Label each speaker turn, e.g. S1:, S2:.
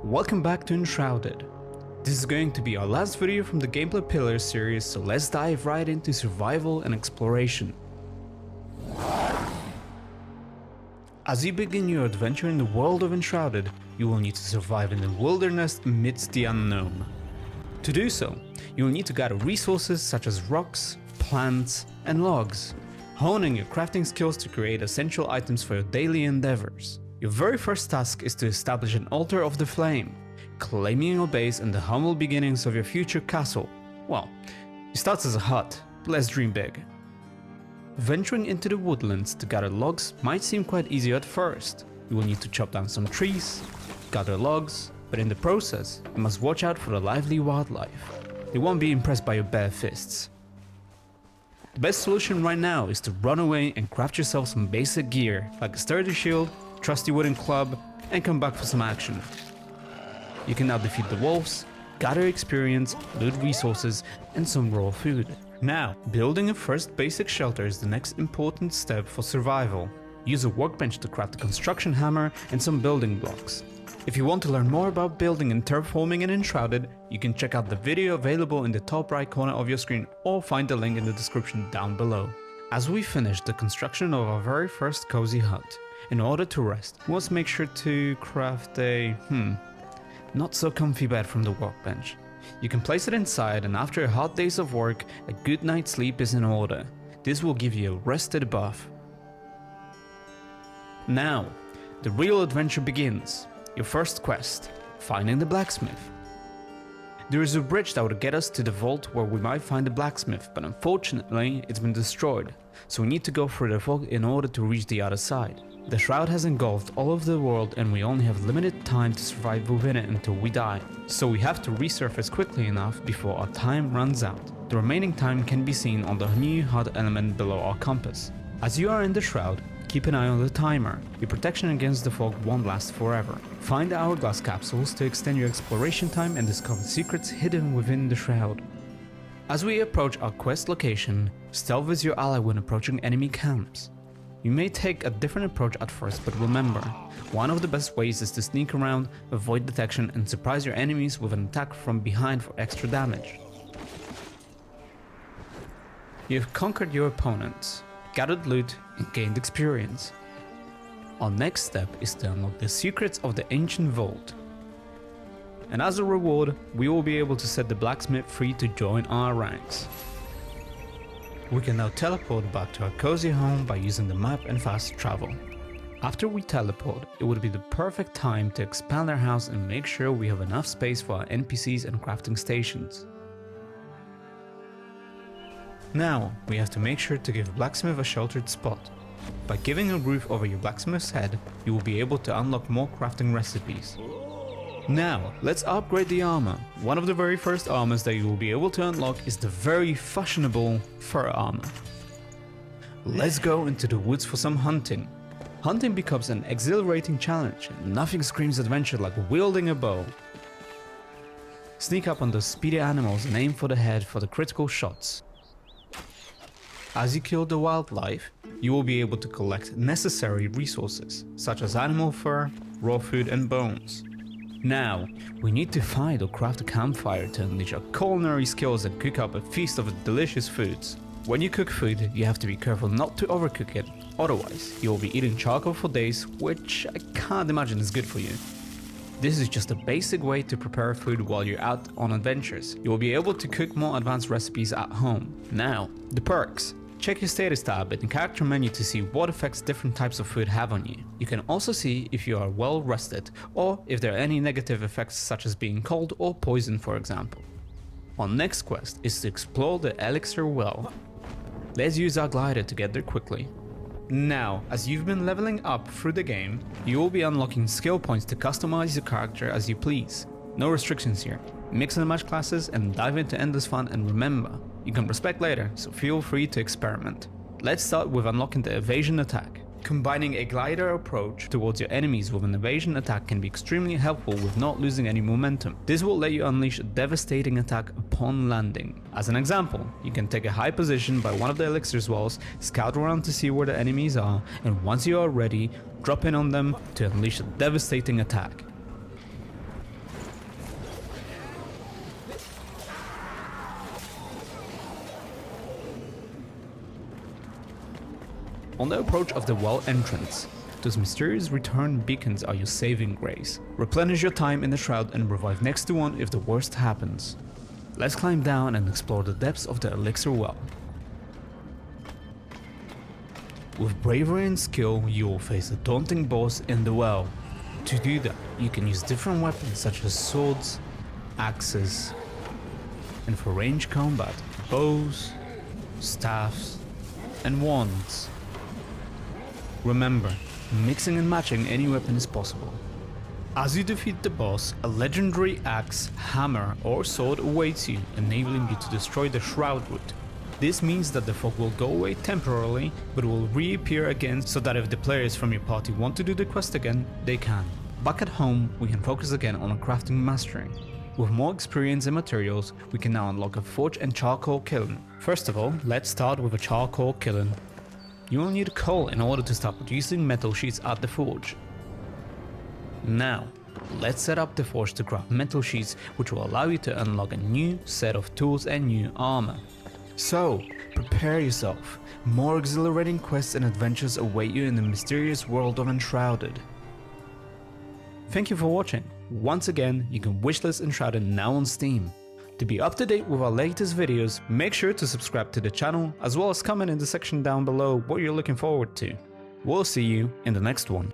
S1: Welcome back to Enshrouded. This is going to be our last video from the Gameplay Pillars series, so let's dive right into survival and exploration. As you begin your adventure in the world of Enshrouded, you will need to survive in the wilderness amidst the unknown. To do so, you will need to gather resources such as rocks, plants, and logs, honing your crafting skills to create essential items for your daily endeavors. Your very first task is to establish an altar of the flame, claiming your base and the humble beginnings of your future castle. Well, it starts as a hut, but let's dream big. Venturing into the woodlands to gather logs might seem quite easy at first. You will need to chop down some trees, gather logs, but in the process, you must watch out for the lively wildlife. They won't be impressed by your bare fists. The best solution right now is to run away and craft yourself some basic gear, like a sturdy shield, trusty wooden club, and come back for some action. You can now defeat the wolves, gather experience, loot resources, and some raw food. Now, building a first basic shelter is the next important step for survival. Use a workbench to craft a construction hammer and some building blocks. If you want to learn more about building and terraforming in Enshrouded, you can check out the video available in the top right corner of your screen or find the link in the description down below. As we finish the construction of our very first cozy hut, in order to rest, we must make sure to craft a not so comfy bed from the workbench. You can place it inside, and after a hard days of work, a good night's sleep is in order. This will give you a rested buff. Now, the real adventure begins. Your first quest, finding the blacksmith. There is a bridge that would get us to the vault where we might find the blacksmith, but unfortunately it's been destroyed, so we need to go through the vault in order to reach the other side. The shroud has engulfed all of the world and we only have limited time to survive within it until we die, so we have to resurface quickly enough before our time runs out. The remaining time can be seen on the new HUD element below our compass. As you are in the shroud, keep an eye on the timer. Your protection against the fog won't last forever. Find the hourglass capsules to extend your exploration time and discover secrets hidden within the shroud. As we approach our quest location, stealth is your ally when approaching enemy camps. You may take a different approach at first, but remember, one of the best ways is to sneak around, avoid detection, and surprise your enemies with an attack from behind for extra damage. You have conquered your opponents, gathered loot, and gained experience. Our next step is to unlock the secrets of the ancient vault. And as a reward, we will be able to set the blacksmith free to join our ranks. We can now teleport back to our cozy home by using the map and fast travel. After we teleport, it would be the perfect time to expand our house and make sure we have enough space for our NPCs and crafting stations. Now, we have to make sure to give Blacksmith a sheltered spot. By giving a roof over your blacksmith's head, you will be able to unlock more crafting recipes. Now, let's upgrade the armor. One of the very first armors that you will be able to unlock is the very fashionable fur armor. Let's go into the woods for some hunting. Hunting becomes an exhilarating challenge, and nothing screams adventure like wielding a bow. Sneak up on those speedy animals and aim for the head for the critical shots. As you kill the wildlife, you will be able to collect necessary resources, such as animal fur, raw food, and bones. Now, we need to find or craft a campfire to unleash our culinary skills and cook up a feast of delicious foods. When you cook food, you have to be careful not to overcook it, otherwise you will be eating charcoal for days, which I can't imagine is good for you. This is just a basic way to prepare food while you're out on adventures. You will be able to cook more advanced recipes at home. Now, the perks. Check your status tab in the character menu to see what effects different types of food have on you. You can also see if you are well rested, or if there are any negative effects such as being cold or poisoned, for example. Our next quest is to explore the elixir well. Let's use our glider to get there quickly. Now, as you've been leveling up through the game, you will be unlocking skill points to customize your character as you please. No restrictions here. Mix and match classes and dive into endless fun, and remember, you can respec later, so feel free to experiment. Let's start with unlocking the evasion attack. Combining a glider approach towards your enemies with an evasion attack can be extremely helpful with not losing any momentum. This will let you unleash a devastating attack upon landing. As an example, you can take a high position by one of the elixir's walls, scout around to see where the enemies are, and once you are ready, drop in on them to unleash a devastating attack. On the approach of the well entrance, those mysterious return beacons are your saving grace. Replenish your time in the shroud and revive next to one if the worst happens. Let's climb down and explore the depths of the elixir well. With bravery and skill, you will face a daunting boss in the well. To do that, you can use different weapons such as swords, axes, and for range combat, bows, staffs, and wands. Remember, mixing and matching any weapon is possible. As you defeat the boss, a legendary axe, hammer, or sword awaits you, enabling you to destroy the shroud root. This means that the fog will go away temporarily, but will reappear again so that if the players from your party want to do the quest again, they can. Back at home, we can focus again on crafting mastery. With more experience and materials, we can now unlock a forge and charcoal kiln. First of all, let's start with a charcoal kiln. You will need coal in order to start producing metal sheets at the forge. Now, let's set up the forge to craft metal sheets, which will allow you to unlock a new set of tools and new armor. So, prepare yourself. More exhilarating quests and adventures await you in the mysterious world of Enshrouded. Thank you for watching. Once again, you can wishlist Enshrouded now on Steam. To be up to date with our latest videos, make sure to subscribe to the channel, as well as comment in the section down below what you're looking forward to. We'll see you in the next one.